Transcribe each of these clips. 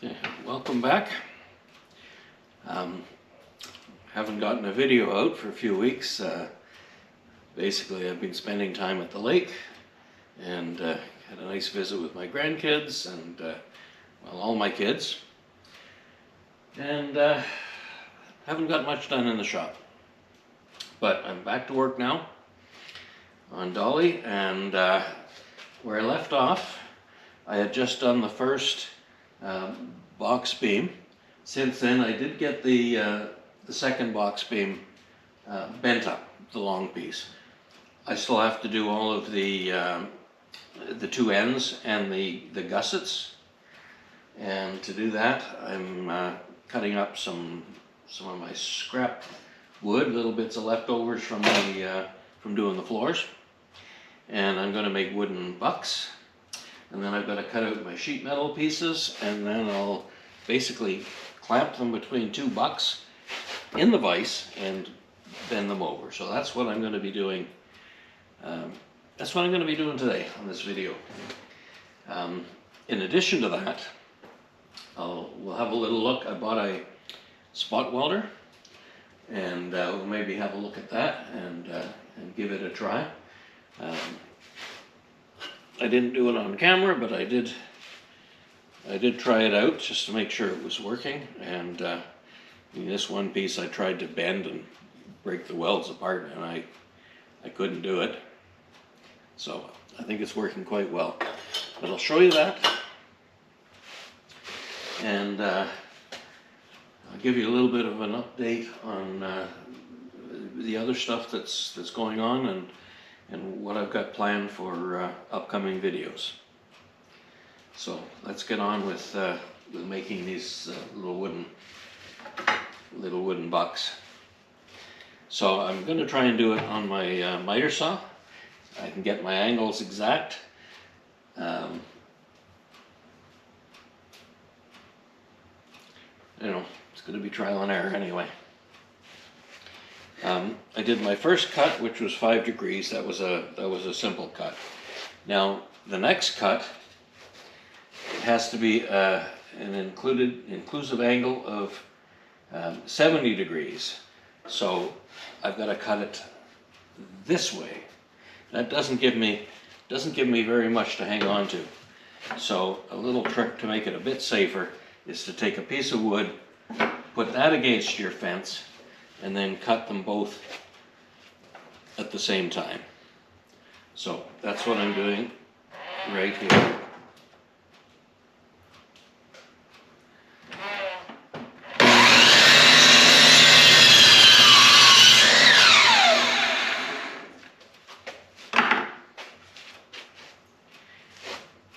Okay, welcome back. Haven't gotten a video out for a few weeks. Basically, I've been spending time at the lake and had a nice visit with my grandkids and well, all my kids. And haven't got much done in the shop. But I'm back to work now on Dolly, and where I left off, I had just done the first box beam. Since then, I did get the second box beam bent up, the long piece. I still have to do all of the two ends and the gussets, and to do that, I'm cutting up some of my scrap wood, little bits of leftovers from from doing the floors, and I'm going to make wooden bucks. And then I've got to cut out my sheet metal pieces, and then I'll basically clamp them between two bucks in the vise and bend them over. So that's what I'm going to be doing. That's what I'm going to be doing today on this video. In addition to that, we'll have a little look. I bought a spot welder, and we'll maybe have a look at that and give it a try. I didn't do it on camera, but I did try it out just to make sure it was working. And in this one piece, I tried to bend and break the welds apart, and I couldn't do it. So I think it's working quite well. But I'll show you that, and I'll give you a little bit of an update on the other stuff that's going on and what I've got planned for upcoming videos. So let's get on with making these little wooden bucks. So I'm going to try and do it on my miter saw. I can get my angles exact. It's going to be trial and error anyway. I did my first cut, which was 5 degrees. That was a simple cut. Now the next cut, it has to be an inclusive angle of 70 degrees. So I've got to cut it this way. That doesn't give me very much to hang on to. So a little trick to make it a bit safer is to take a piece of wood, put that against your fence, and then cut them both at the same time. So that's what I'm doing right here.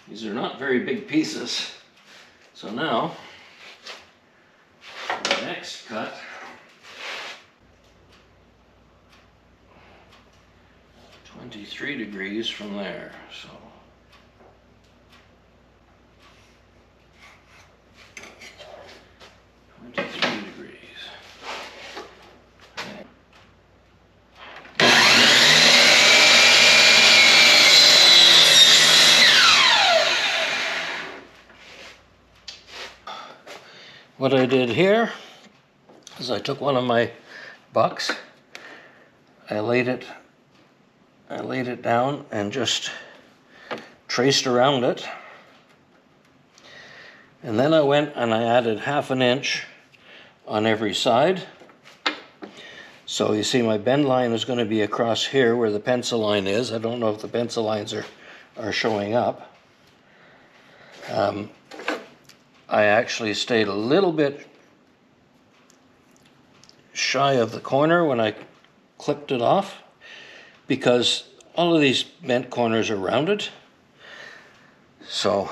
These are not very big pieces. So now, the next cut, .23 degrees from there, so. What I did here is I took one of my bucks, I laid it down and just traced around it, and then I went and I added 1/2 inch on every side. So you see my bend line is going to be across here where the pencil line is. I don't know if the pencil lines are showing up. I actually stayed a little bit shy of the corner when I clipped it off, because all of these bent corners are rounded. So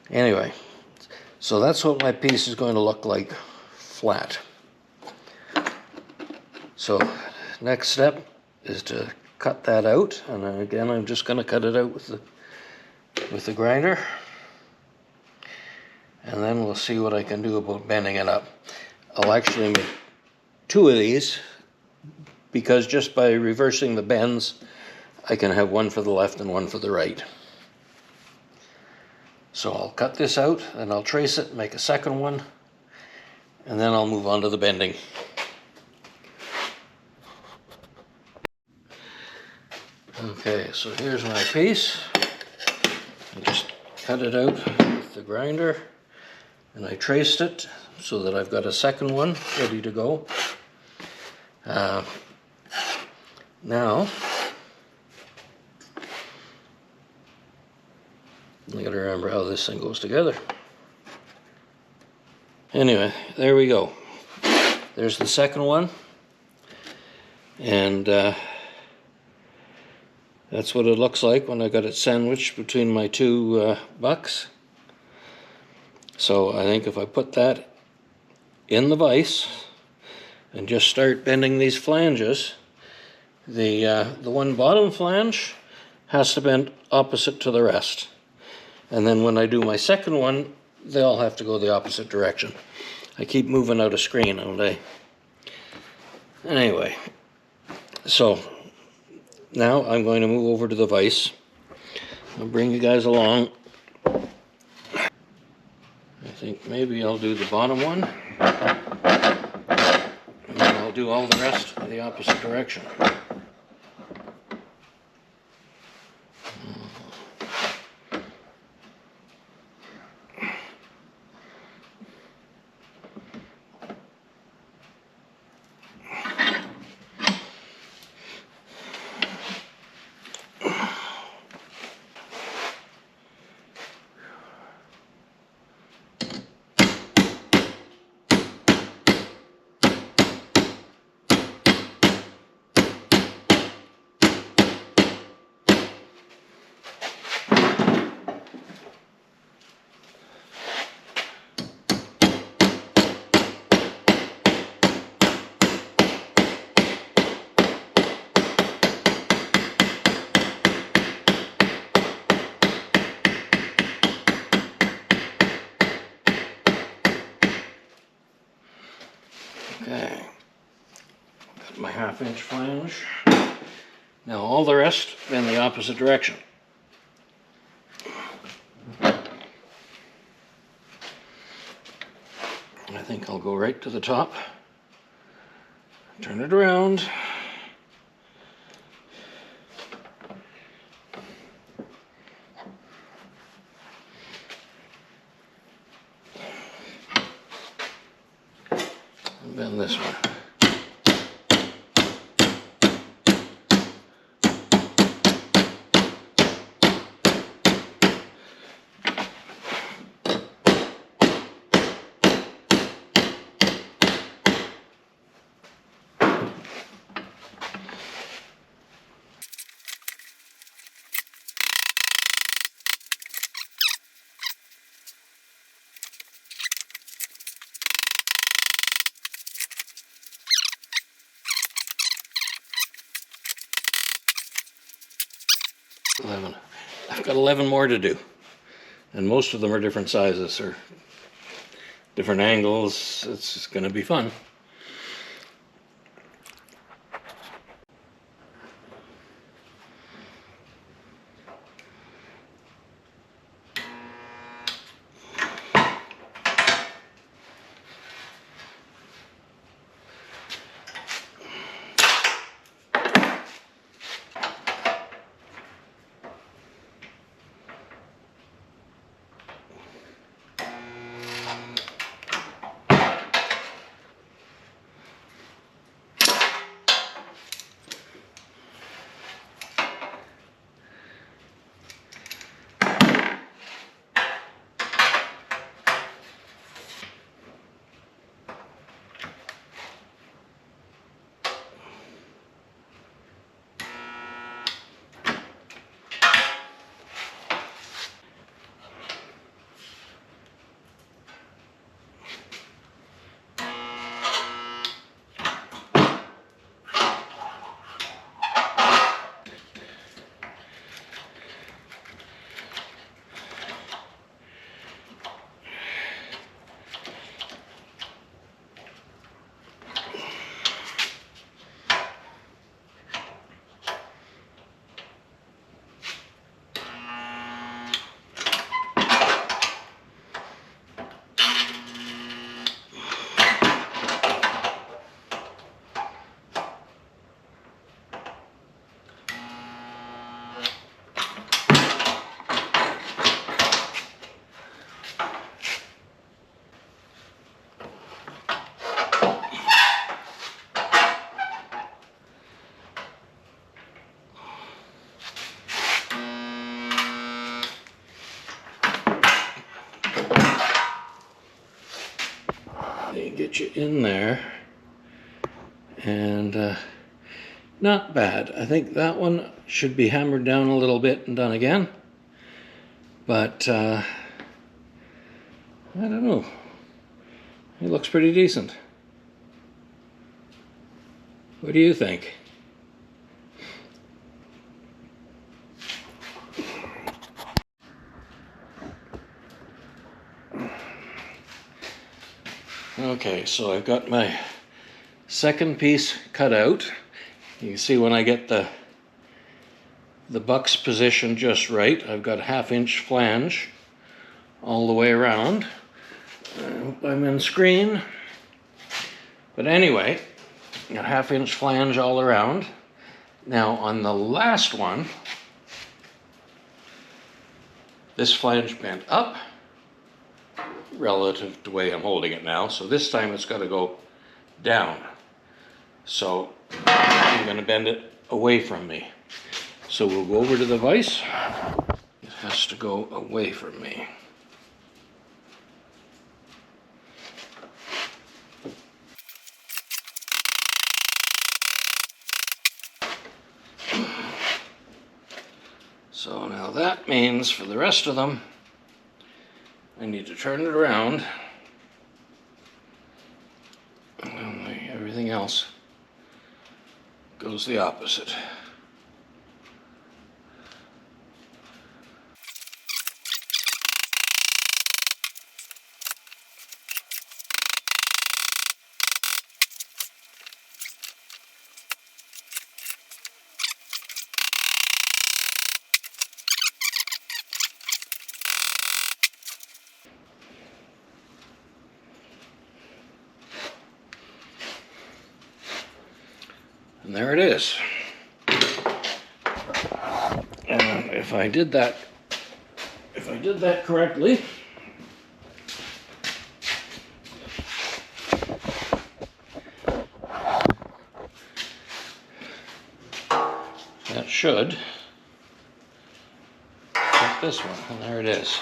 anyway, so that's what my piece is going to look like flat. So next step is to cut that out, and then again I'm just going to cut it out with the grinder. And then we'll see what I can do about bending it up. I'll actually make 2 of these, because just by reversing the bends, I can have one for the left and one for the right. So I'll cut this out and I'll trace it, make a second one, and then I'll move on to the bending. Okay, so here's my piece. I just cut it out with the grinder and I traced it so that I've got a second one ready to go. Now, I gotta remember how this thing goes together. Anyway, there we go. There's the second one. And that's what it looks like when I got it sandwiched between my two bucks. So I think if I put that in the vise and just start bending these flanges, the one bottom flange has to bend opposite to the rest. And then when I do my second one, they all have to go the opposite direction. I keep moving out of screen all day. Anyway, so now I'm going to move over to the vise. I'll bring you guys along. I think maybe I'll do the bottom one, and then I'll do all the rest in the opposite direction. Okay, got my 1/2 inch flange. Now all the rest in the opposite direction. I think I'll go right to the top, turn it around, and bend this one. I've got 11 more to do, and most of them are different sizes or different angles. It's going to be fun. get you in there. And not bad. I think that one should be hammered down a little bit and done again. But I don't know. It looks pretty decent. What do you think? Okay, so I've got my second piece cut out. You can see when I get the buck's position just right, I've got a 1/2 inch flange all the way around. I hope I'm in screen. But anyway, got a 1/2 inch flange all around. Now on the last one, this flange bent up relative to the way I'm holding it now. So this time it's got to go down. So I'm going to bend it away from me. So we'll go over to the vise. It has to go away from me. So now that means for the rest of them, I need to turn it around. And everything else goes the opposite. And there it is. And if I did that correctly, that should fit this one, and there it is.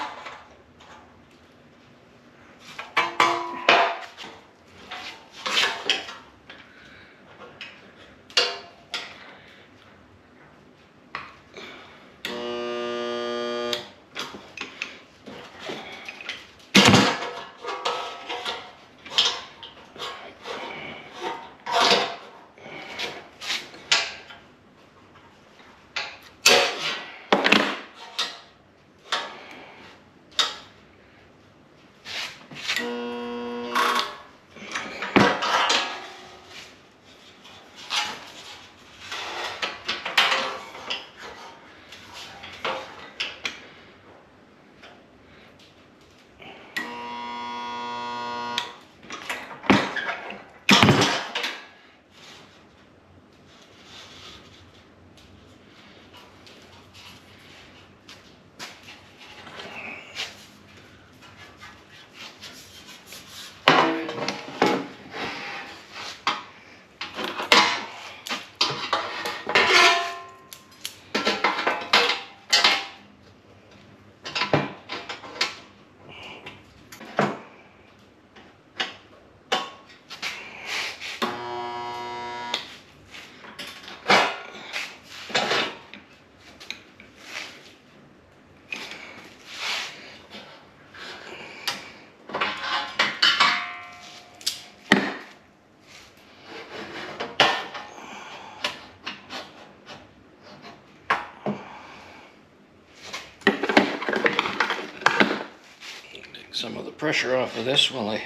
Some of the pressure off of this while I,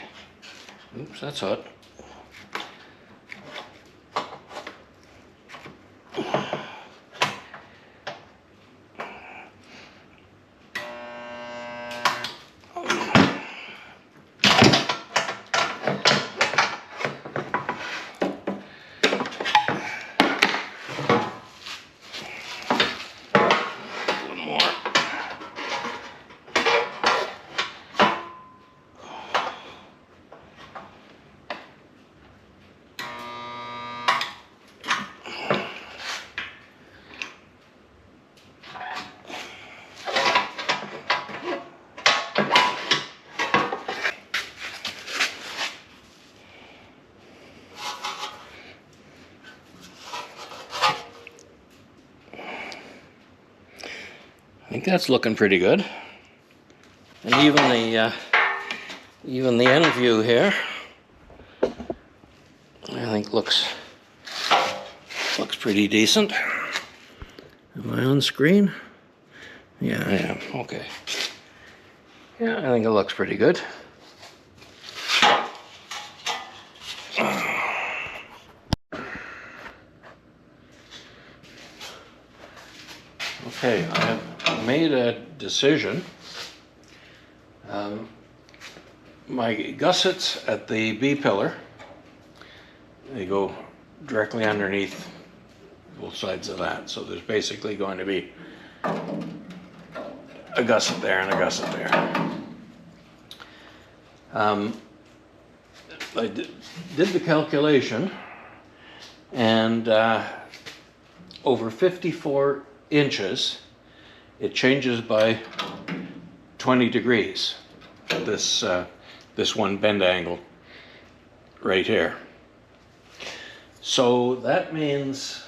oops, that's hot. think that's looking pretty good. And even the end view here, I think looks pretty decent. Am I on screen? Yeah, I am. Okay. Yeah, I think it looks pretty good. Okay, I have made a decision. My gussets at the B-pillar, they go directly underneath both sides of that. So there's basically going to be a gusset there and a gusset there. I did the calculation, and over 54 inches, it changes by 20 degrees. This one bend angle right here. So that means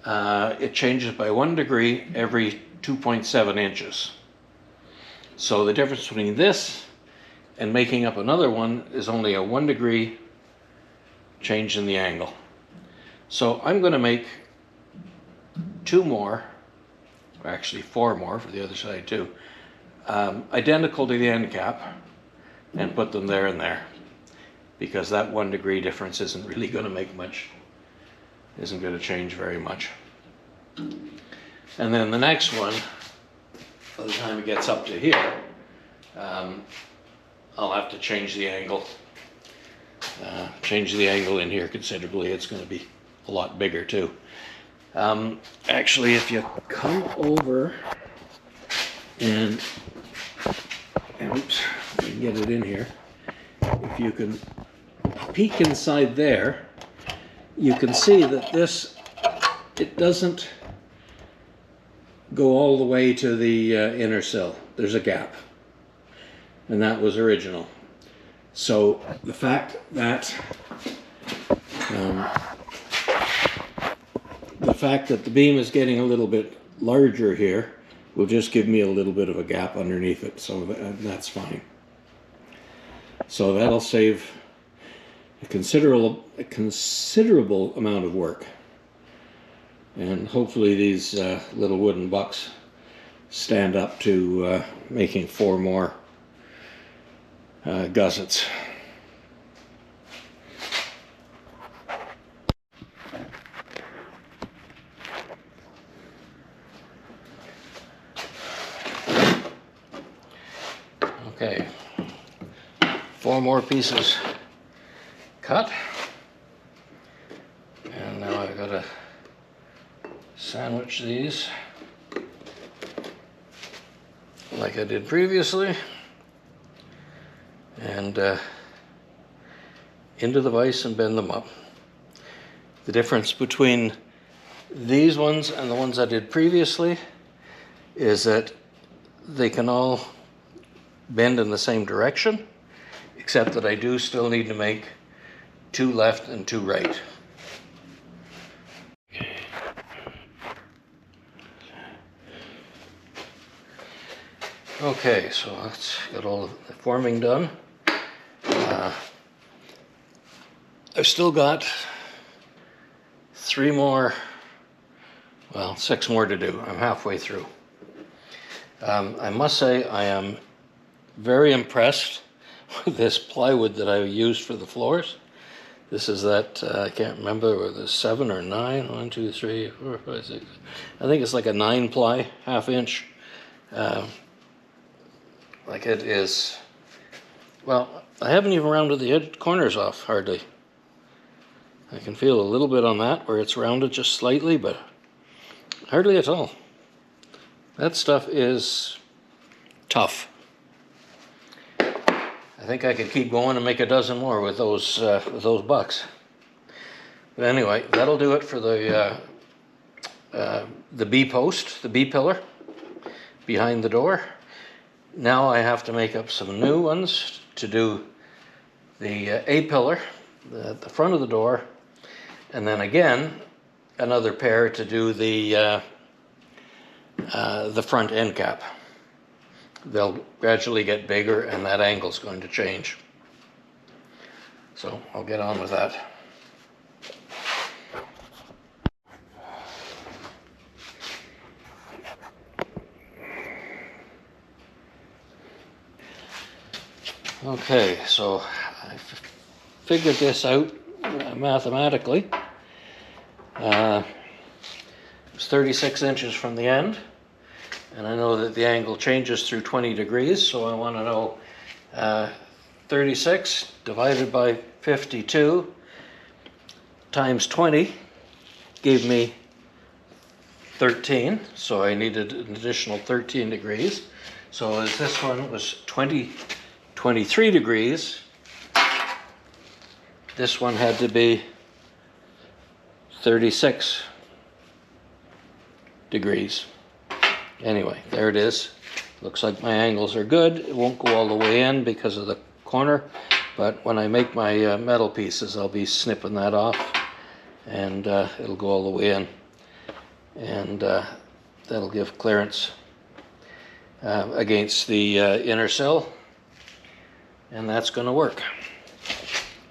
it changes by 1 degree every 2.7 inches. So the difference between this and making up another one is only a 1 degree change in the angle. So I'm going to make 2 more, or actually 4 more for the other side too, identical to the end cap, and put them there and there, because that 1 degree difference isn't really going to make much, isn't going to change very much. And then the next one, by the time it gets up to here, I'll have to change the angle in here considerably. It's going to be a lot bigger too. Actually, if you come over and oops, I can get it in here. If you can peek inside there, you can see that it doesn't go all the way to the inner sill. There's a gap, and that was original. So the fact that the beam is getting a little bit larger here will just give me a little bit of a gap underneath it, so that's fine. So that'll save a considerable amount of work. And hopefully these little wooden bucks stand up to making 4 more gussets. Okay, 4 more pieces cut, and now I've got to sandwich these like I did previously, and into the vise and bend them up. The difference between these ones and the ones I did previously is that they can all bend in the same direction, except that I do still need to make 2 left and 2 right. Okay, so that's got all the forming done. I've still got 6 more to do. I'm halfway through. I must say I am very impressed with this plywood that I used for the floors. This is that, I can't remember whether it's 7 or 9. 1, 2, 3, 4, 5, 6. I think it's like a 9 ply, 1/2 inch. Like it is, well, I haven't even rounded the corners off, hardly. I can feel a little bit on that where it's rounded just slightly, but hardly at all. That stuff is tough. I think I could keep going and make a dozen more with those bucks. But anyway, that'll do it for the B post, the B pillar behind the door. Now I have to make up some new ones to do the A pillar at the front of the door, and then again another pair to do the the front end cap. They'll gradually get bigger and that angle's going to change. So I'll get on with that. Okay, so I figured this out mathematically. It's 36 inches from the end, and I know that the angle changes through 20 degrees, so I want to know 36 divided by 52 times 20 gave me 13, so I needed an additional 13 degrees. So as this one was 23 degrees, this one had to be 36 degrees. Anyway, there it is. Looks like my angles are good. It won't go all the way in because of the corner, but when I make my metal pieces, I'll be snipping that off, and it'll go all the way in, and that'll give clearance against the inner sill, and that's going to work.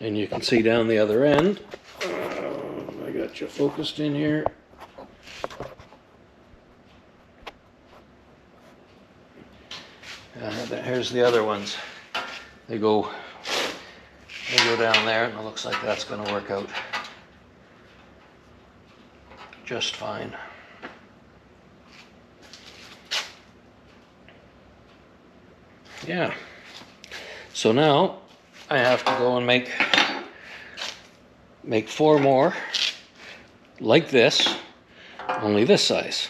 And you can see down the other end, I got you focused in here. Here's the other ones. They go down there, and it looks like that's going to work out just fine. Yeah. So now I have to go and make 4 more like this, only this size.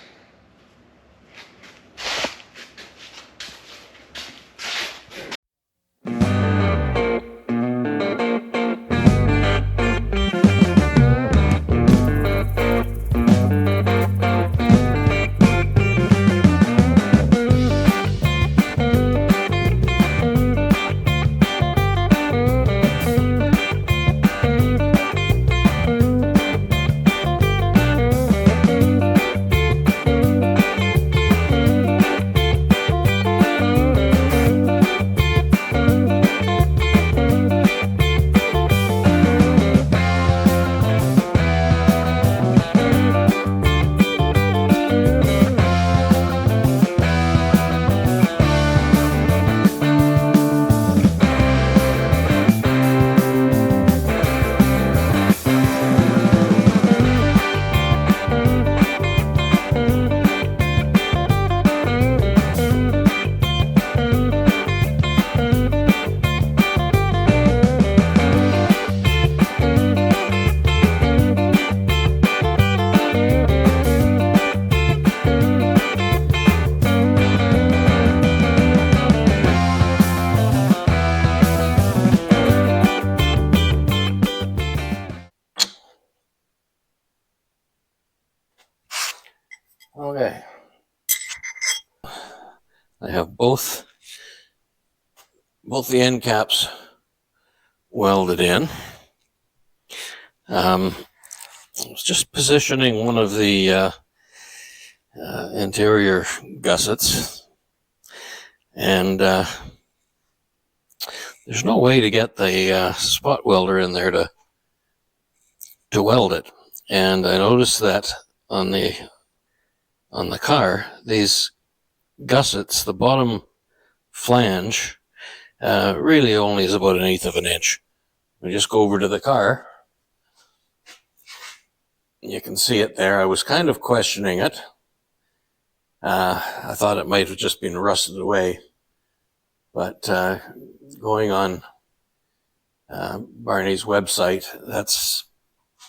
Okay, I have both the end caps welded in. I was just positioning one of the interior gussets, and there's no way to get the spot welder in there to weld it. And I noticed that on the car, these gussets, the bottom flange really only is about 1/8 of an inch. We just go over to the car. You can see it there. I was kind of questioning it. I thought it might have just been rusted away, but going on Barney's website, that's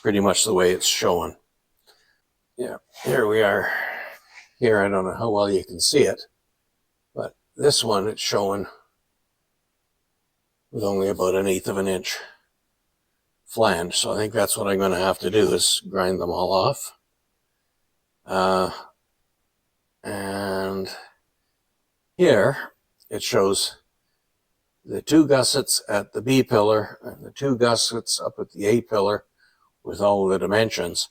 pretty much the way it's showing. Yeah, here we are. Here, I don't know how well you can see it, but this one, it's showing with only about 1/8 of an inch flange. So I think that's what I'm going to have to do, is grind them all off. And here it shows the 2 gussets at the B pillar and the 2 gussets up at the A pillar with all the dimensions.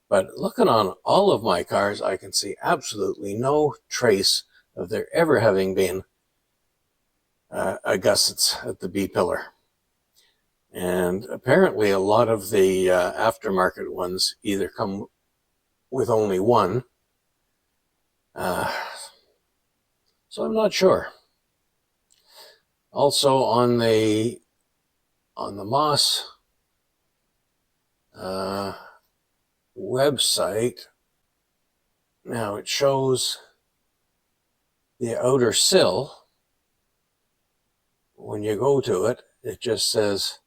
But looking on all of my cars, I can see absolutely no trace of there ever having been a gussets at the B-pillar. And apparently a lot of the aftermarket ones either come with only one. So I'm not sure. Also on the Moss website, now it shows the outer sill. When you go to it, it just says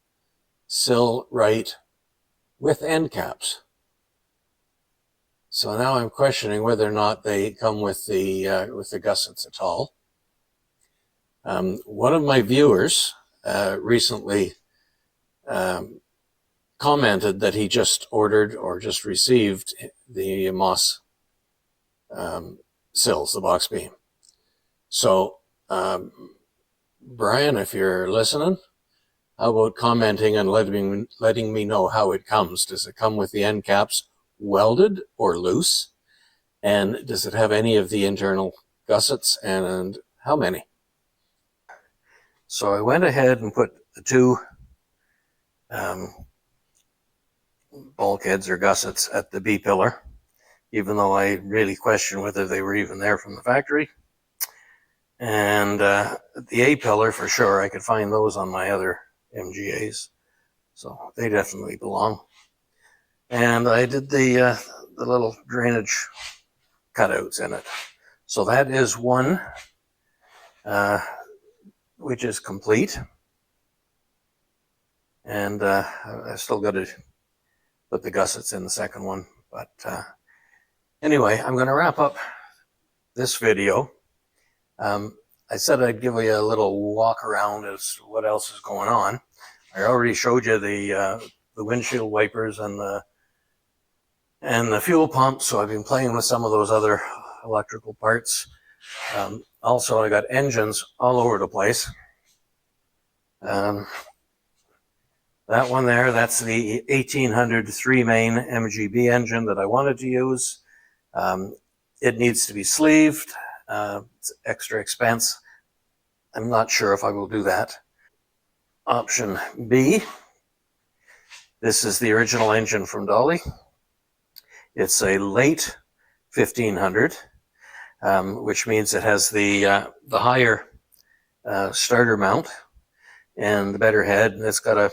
sill right with end caps. So now I'm questioning whether or not they come with the gussets at all. One of my viewers recently commented that he just ordered or just received the Moss sills, the box beam. So, Brian, if you're listening, how about commenting and letting me know how it comes? Does it come with the end caps welded or loose? And does it have any of the internal gussets, and how many? So I went ahead and put the two bulkheads or gussets at the B-pillar, even though I really questioned whether they were even there from the factory. And the A-pillar, for sure, I could find those on my other MGAs, so they definitely belong. And I did the little drainage cutouts in it. So that is one which is complete. And I still got to put the gussets in the second one. But anyway, I'm going to wrap up this video. I said I'd give you a little walk around as to what else is going on. I already showed you the windshield wipers and the fuel pump, so I've been playing with some of those other electrical parts. Also, I got engines all over the place. That one there, that's the 1800 3-main MGB engine that I wanted to use. It needs to be sleeved. It's extra expense. I'm not sure if I will do that. Option B, this is the original engine from Dolly. It's a late 1500, which means it has the higher starter mount and the better head, and it's got a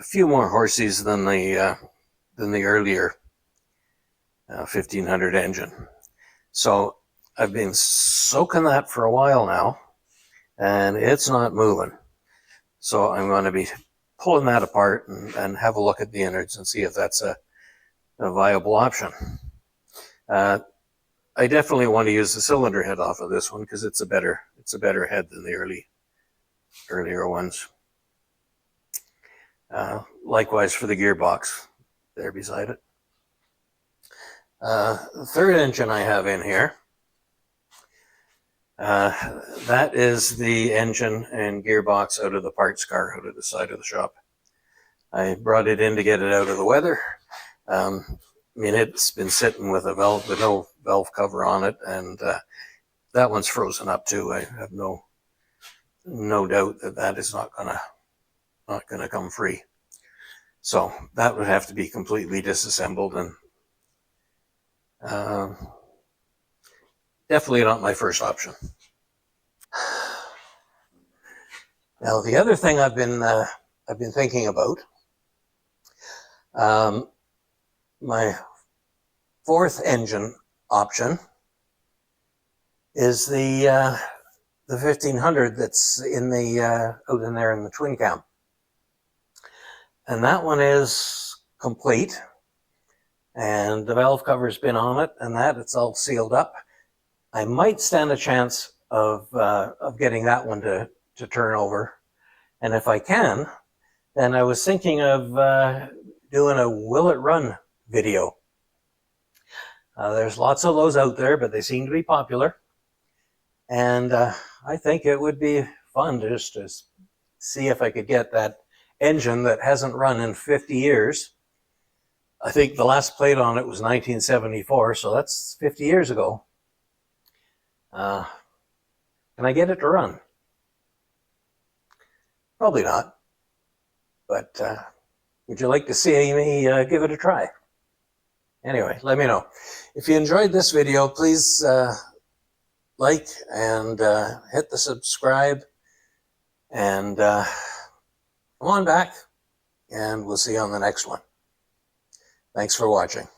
few more horses than the earlier 1500 engine. So I've been soaking that for a while now, and it's not moving. So I'm going to be pulling that apart and have a look at the innards and see if that's a viable option. I definitely want to use the cylinder head off of this one because it's a better head than the earlier ones. Likewise for the gearbox there beside it. The third engine I have in here, that is the engine and gearbox out of the parts car out of the side of the shop. I brought it in to get it out of the weather. I mean, it's been sitting with no valve cover on it, and that one's frozen up too. I have no doubt that is not gonna come free. So that would have to be completely disassembled, and definitely not my first option. Now, the other thing I've been thinking about, my fourth engine option is the 1500 that's in the out in there in the twin cam, and that one is complete, and the valve cover's been on it, and it's all sealed up. I might stand a chance of getting that one to turn over, and if I can, then I was thinking of doing a will it run video. There's lots of those out there, but they seem to be popular, and I think it would be fun just to see if I could get that engine that hasn't run in 50 years I think the last plate on it was 1974, so that's 50 years ago. Can I get it to run? Probably not. But would you like to see me give it a try? Anyway, let me know. If you enjoyed this video, please like and hit the subscribe. And come on back, and we'll see you on the next one. Thanks for watching.